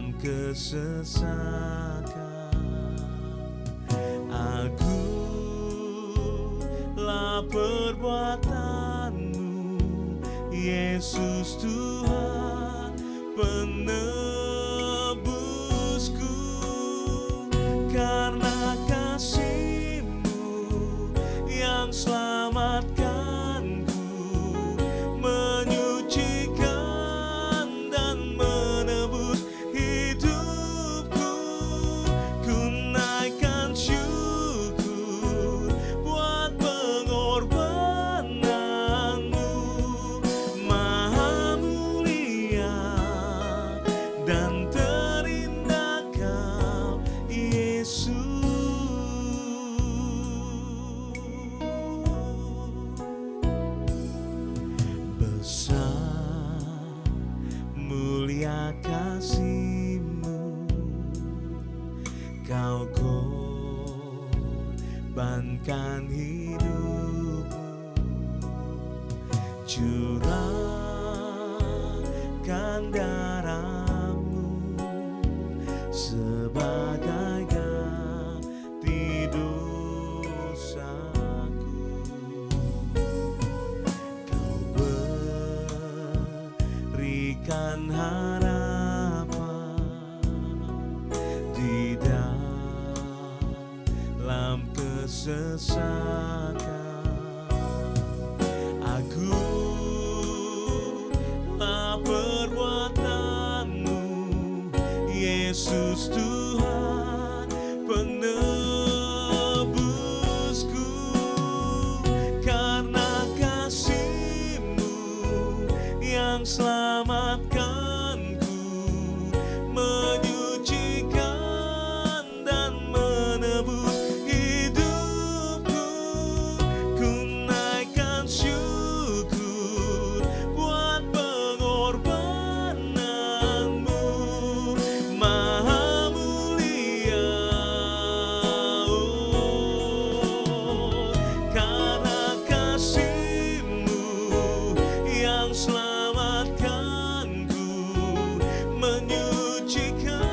dalam kesesakan. Agunglah perbuatanmu, Yesus Tuhan penebusku. Karena kasih-Mu yang selamatkanku, menyucikan dan menebus hidupku. Ku naikkan syukur buat pengorbanan-Mu, Maha mulia dan terindah Kau, Yesus. Besar mulia kasih-Mu, Kau korbankan hidupmu, curahkan darah-Mu sebagai ganti dosaku. Kau berikan harapan di dalam kesesakan. Agunglah perbuatanmu, Yesus Tuhan penebusku. Karena kasih-Mu yang selamatkanku, menyucikan dan menebus hidupku. Ku naikkan syukur buat pengorbanan-Mu, Maha mulia. Karena kasih-Mu yang selamatkanku, menyucikan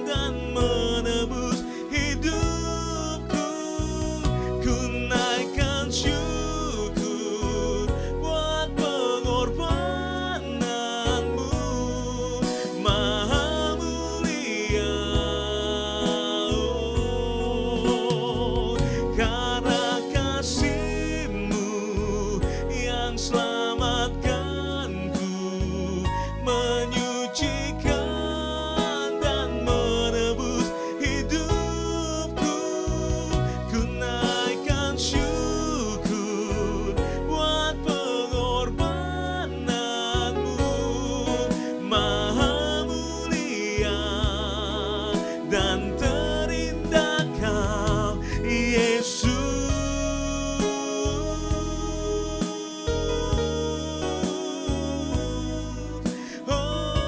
dan menebus hidupku. Ku naikkan syukur buat pengorbanan-Mu, Maha mulia. Karena kasih-Mu yang selamatkanku, menyucikan dan menebus hidupku. Ku naikkan syukur buat pengorbanan-Mu, Maha mulia dan terindah Kau, Yesus. Oh,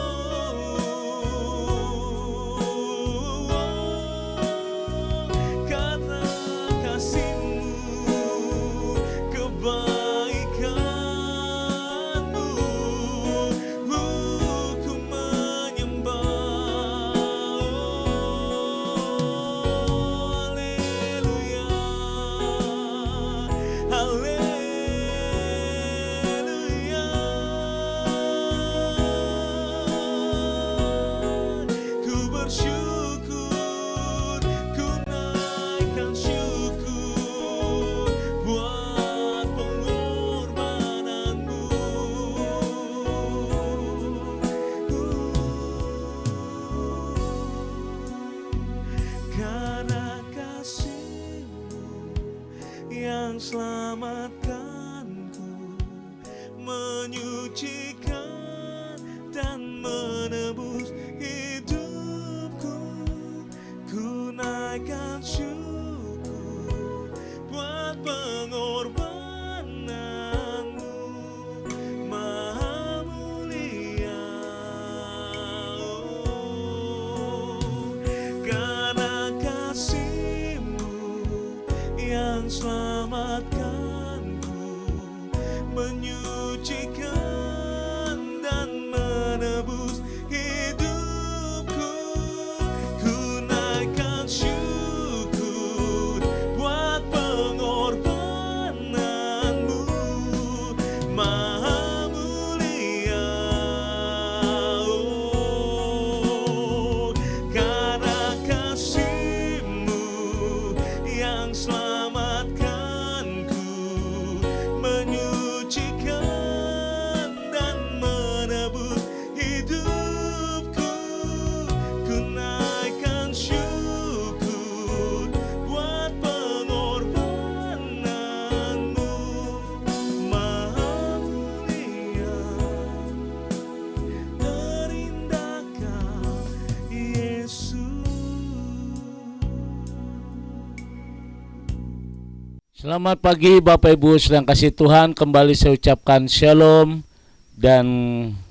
Selamat pagi Bapak Ibu sedang kasih Tuhan, kembali saya ucapkan shalom. Dan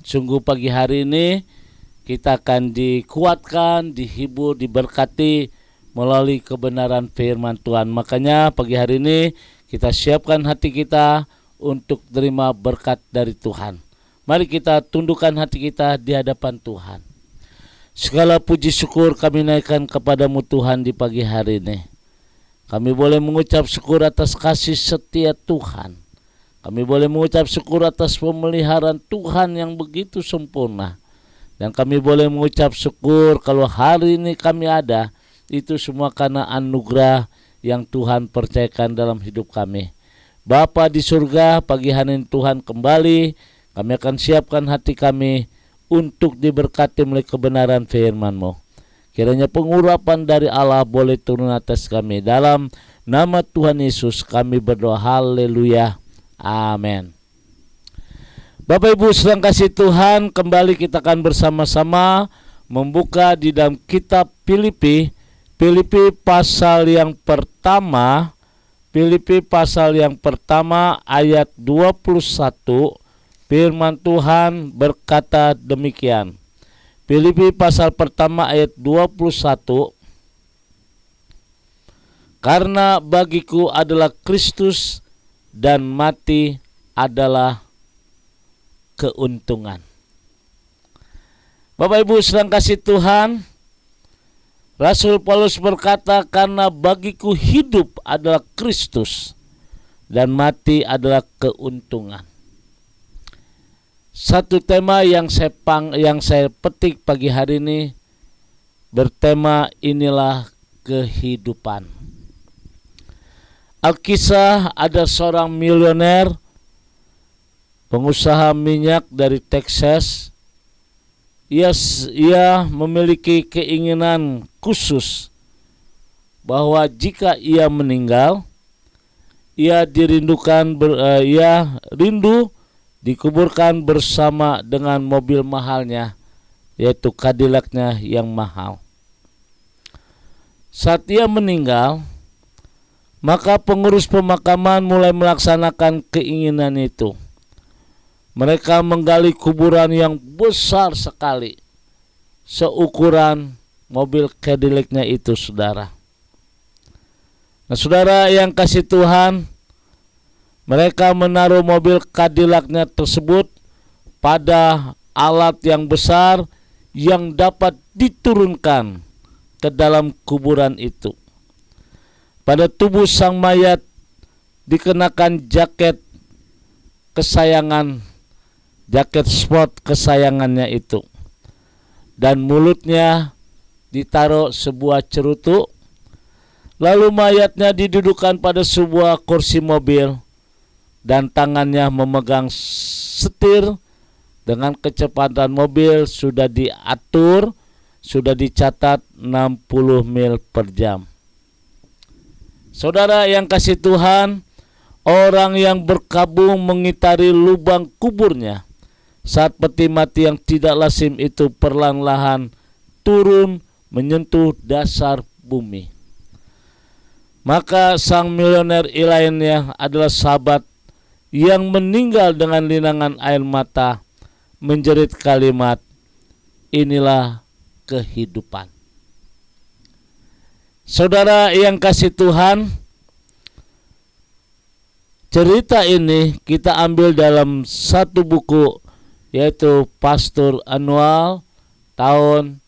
sungguh pagi hari ini kita akan dikuatkan, dihibur, diberkati melalui kebenaran firman Tuhan. Makanya pagi hari ini kita siapkan hati kita untuk terima berkat dari Tuhan. Mari kita tundukkan hati kita di hadapan Tuhan. Segala puji syukur kami naikkan kepadamu Tuhan di pagi hari ini. Kami boleh mengucap syukur atas kasih setia Tuhan. Kami boleh mengucap syukur atas pemeliharaan Tuhan yang begitu sempurna. Dan kami boleh mengucap syukur kalau hari ini kami ada, itu semua karena anugerah yang Tuhan percayakan dalam hidup kami. Bapa di surga, pagi hari ini Tuhan kembali, kami akan siapkan hati kami untuk diberkati melalui kebenaran firman-Mu. Kiranya pengurapan dari Allah boleh turun atas kami. Dalam nama Tuhan Yesus kami berdoa, haleluya, amin. Bapak Ibu sedang kasih Tuhan, kembali kita akan bersama-sama membuka di dalam kitab Filipi pasal yang pertama, Filipi pasal yang pertama ayat 21, firman Tuhan berkata demikian. Filipi pasal pertama ayat 21, karena bagiku adalah Kristus dan mati adalah keuntungan. Bapak Ibu sedang kasih Tuhan, Rasul Paulus berkata, karena bagiku hidup adalah Kristus dan mati adalah keuntungan. Satu tema yang saya petik pagi hari ini bertema inilah kehidupan. Alkisah ada seorang milioner pengusaha minyak dari Texas. Ia memiliki keinginan khusus bahwa jika ia meninggal, ia rindu dikuburkan bersama dengan mobil mahalnya, yaitu Cadillacnya yang mahal. Saat ia meninggal, maka pengurus pemakaman mulai melaksanakan keinginan itu. Mereka menggali kuburan yang besar sekali, seukuran mobil Cadillacnya itu, saudara. Nah, saudara yang kasih Tuhan, mereka menaruh mobil Cadillacnya tersebut pada alat yang besar yang dapat diturunkan ke dalam kuburan itu. Pada tubuh sang mayat dikenakan jaket kesayangan, jaket sport kesayangannya itu. Dan mulutnya ditaruh sebuah cerutu. Lalu mayatnya didudukkan pada sebuah kursi mobil. Dan tangannya memegang setir. Dengan kecepatan mobil sudah diatur, sudah dicatat 60 mil per jam. Saudara yang kasih Tuhan, orang yang berkabung mengitari lubang kuburnya saat peti mati yang tidak lazim itu perlahan-lahan turun menyentuh dasar bumi. Maka sang milioner lainnya adalah sahabat yang meninggal dengan linangan air mata, menjerit kalimat, inilah kehidupan. Saudara yang kasih Tuhan, cerita ini kita ambil dalam satu buku, yaitu Pastor Annual tahun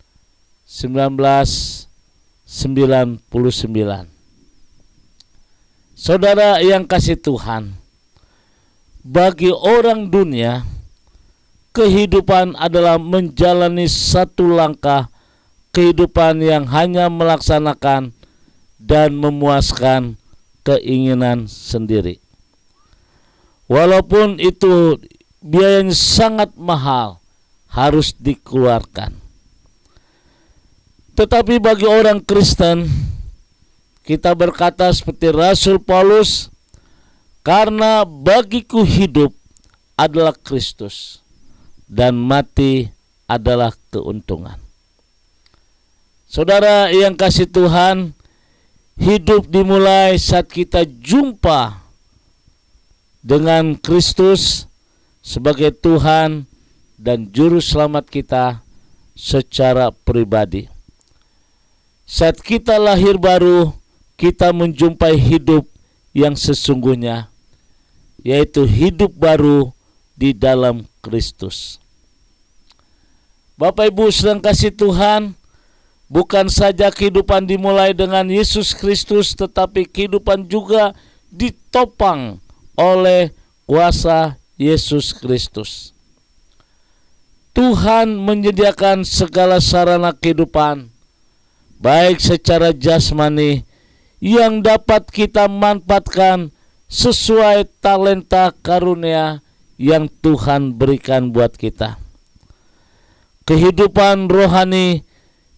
1999. Saudara yang kasih Tuhan, bagi orang dunia, kehidupan adalah menjalani satu langkah kehidupan yang hanya melaksanakan dan memuaskan keinginan sendiri. Walaupun itu biayanya sangat mahal, harus dikeluarkan. Tetapi bagi orang Kristen, kita berkata seperti Rasul Paulus, karena bagiku hidup adalah Kristus dan mati adalah keuntungan. Saudara yang kasih Tuhan, Hidup dimulai saat kita jumpa dengan Kristus sebagai Tuhan dan Juru Selamat kita secara pribadi. Saat kita lahir baru, kita menjumpai hidup yang sesungguhnya, yaitu hidup baru di dalam Kristus. Bapak Ibu sedang kasih Tuhan, bukan saja kehidupan dimulai dengan Yesus Kristus, tetapi kehidupan juga ditopang oleh kuasa Yesus Kristus. Tuhan menyediakan segala sarana kehidupan, baik secara jasmani, yang dapat kita manfaatkan sesuai talenta karunia yang Tuhan berikan buat kita. Kehidupan rohani,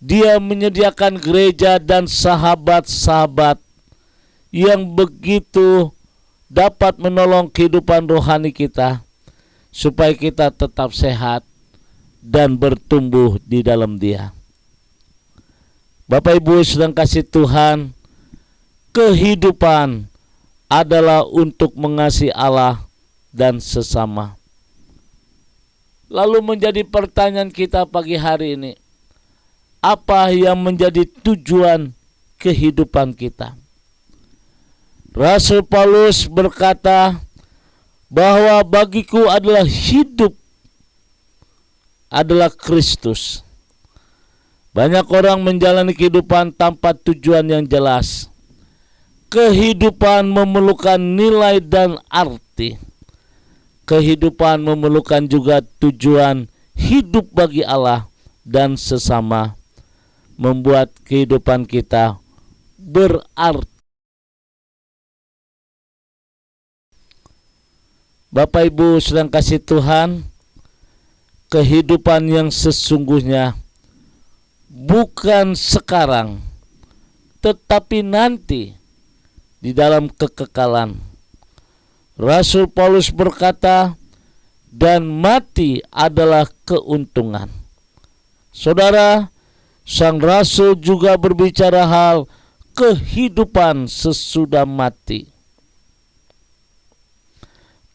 Dia menyediakan gereja dan sahabat-sahabat yang begitu dapat menolong kehidupan rohani kita supaya kita tetap sehat dan bertumbuh di dalam Dia. Bapak Ibu sedang kasih Tuhan, kehidupan adalah untuk mengasihi Allah dan sesama. Lalu menjadi pertanyaan kita pagi hari ini, apa yang menjadi tujuan kehidupan kita? Rasul Paulus berkata bahwa bagiku adalah hidup adalah Kristus. Banyak orang menjalani kehidupan tanpa tujuan yang jelas. Kehidupan memerlukan nilai dan arti. Kehidupan memerlukan juga tujuan hidup bagi Allah dan sesama, membuat kehidupan kita berarti. Bapak Ibu sedang kasih Tuhan, kehidupan yang sesungguhnya bukan sekarang, tetapi nanti di dalam kekekalan. Rasul Paulus berkata, dan mati adalah keuntungan. Saudara, sang Rasul juga berbicara hal kehidupan sesudah mati.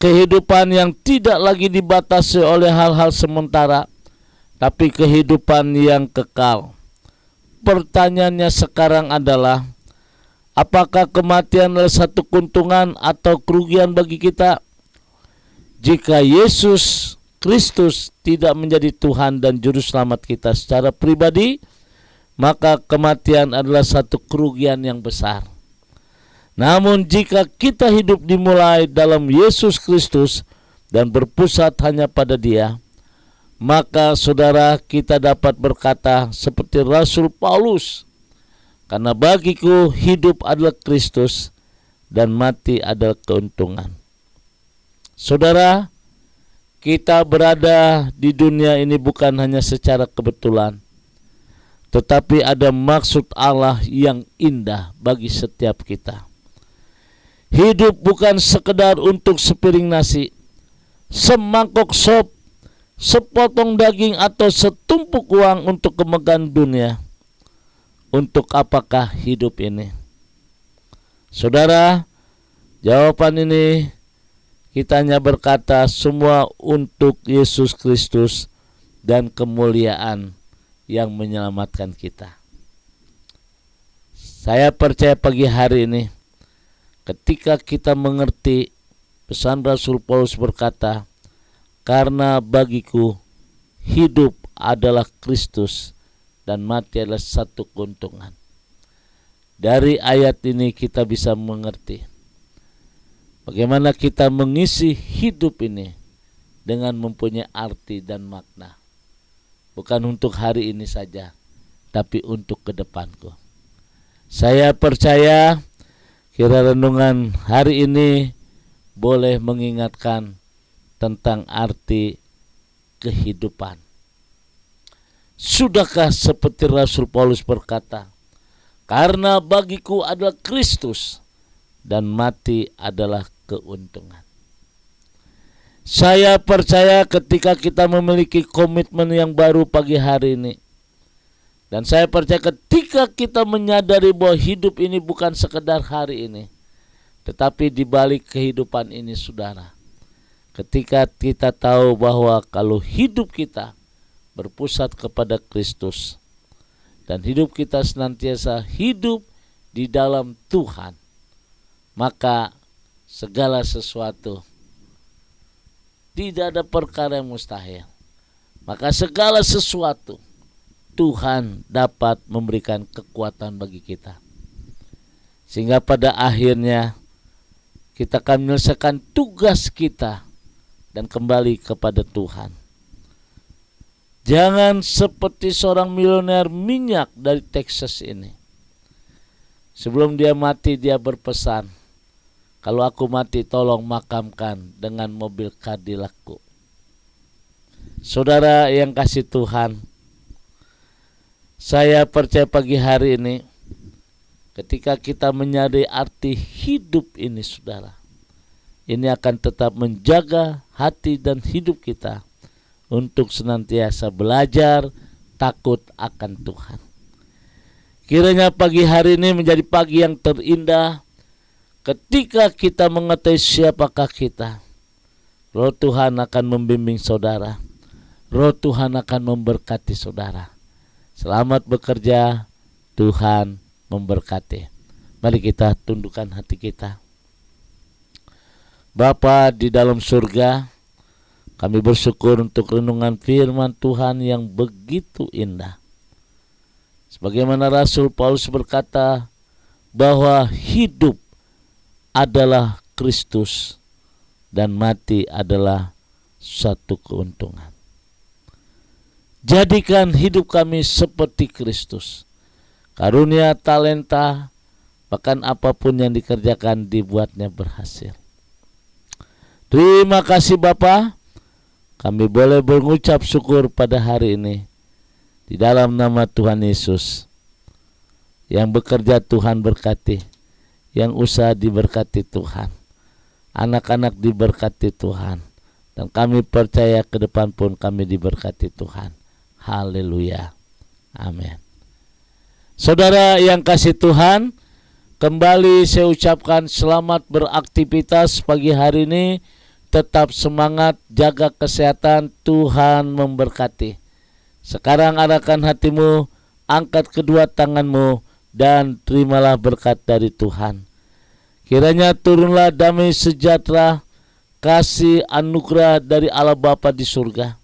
Kehidupan yang tidak lagi dibatasi oleh hal-hal sementara, tapi kehidupan yang kekal. Pertanyaannya sekarang adalah, apakah kematian adalah satu keuntungan atau kerugian bagi kita? Jika Yesus Kristus tidak menjadi Tuhan dan Juru Selamat kita secara pribadi, maka kematian adalah satu kerugian yang besar. Namun jika kita hidup dimulai dalam Yesus Kristus dan berpusat hanya pada Dia, maka saudara, kita dapat berkata seperti Rasul Paulus, karena bagiku hidup adalah Kristus dan mati adalah keuntungan. Saudara, kita berada di dunia ini bukan hanya secara kebetulan, tetapi ada maksud Allah yang indah bagi setiap kita. Hidup bukan sekedar untuk sepiring nasi, semangkok sop, sepotong daging atau setumpuk uang untuk kemegahan dunia. Untuk apakah hidup ini? Saudara, jawaban ini kita hanya berkata semua untuk Yesus Kristus dan kemuliaan yang menyelamatkan kita. Saya percaya pagi hari ini, ketika kita mengerti pesan Rasul Paulus berkata, karena bagiku hidup adalah Kristus dan mati adalah satu keuntungan. Dari ayat ini kita bisa mengerti bagaimana kita mengisi hidup ini dengan mempunyai arti dan makna. Bukan untuk hari ini saja, tapi untuk ke depanku. Saya percaya kira renungan hari ini boleh mengingatkan tentang arti kehidupan. Sudahkah seperti Rasul Paulus berkata, karena bagiku adalah Kristus dan mati adalah keuntungan. Saya percaya ketika kita memiliki komitmen yang baru pagi hari ini, Dan saya percaya ketika kita menyadari bahwa hidup ini bukan sekedar hari ini, tetapi di balik kehidupan ini saudara, ketika kita tahu bahwa kalau hidup kita berpusat kepada Kristus dan hidup kita senantiasa hidup di dalam Tuhan, maka segala sesuatu, tidak ada perkara yang mustahil. Maka segala sesuatu Tuhan dapat memberikan kekuatan bagi kita. Sehingga pada akhirnya kita akan menyelesaikan tugas kita dan kembali kepada Tuhan. Jangan seperti seorang milioner minyak dari Texas ini. Sebelum dia mati dia berpesan, kalau aku mati tolong makamkan dengan mobil Cadillacku. Saudara yang kasih Tuhan, saya percaya pagi hari ini ketika kita menyadari arti hidup ini saudara, ini akan tetap menjaga hati dan hidup kita untuk senantiasa belajar takut akan Tuhan. Kiranya pagi hari ini menjadi pagi yang terindah ketika kita mengetahui siapakah kita. Roh Tuhan akan membimbing saudara. Roh Tuhan akan memberkati saudara. Selamat bekerja, Tuhan memberkati. Mari kita tundukkan hati kita. Bapa di dalam surga, kami bersyukur untuk renungan firman Tuhan yang begitu indah. Sebagaimana Rasul Paulus berkata bahwa hidup adalah Kristus dan mati adalah satu keuntungan. Jadikan hidup kami seperti Kristus. Karunia, talenta, bahkan apapun yang dikerjakan dibuatnya berhasil. Terima kasih Bapa. Kami boleh mengucap syukur pada hari ini. Di dalam nama Tuhan Yesus. Yang bekerja Tuhan berkati. Yang usaha diberkati Tuhan. Anak-anak diberkati Tuhan. Dan kami percaya ke depan pun kami diberkati Tuhan. Haleluya. Amin. Saudara yang kasih Tuhan, kembali saya ucapkan selamat beraktivitas pagi hari ini. Tetap semangat, jaga kesehatan, Tuhan memberkati. Sekarang arahkan hatimu, angkat kedua tanganmu, dan terimalah berkat dari Tuhan. Kiranya turunlah damai sejahtera, kasih anugerah dari Allah Bapa di surga.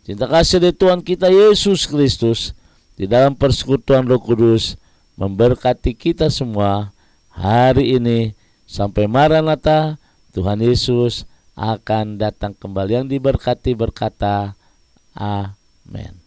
Cinta kasih dari Tuhan kita Yesus Kristus di dalam persekutuan Roh Kudus memberkati kita semua hari ini sampai Maranatha. Tuhan Yesus akan datang kembali. Yang diberkati berkata amin.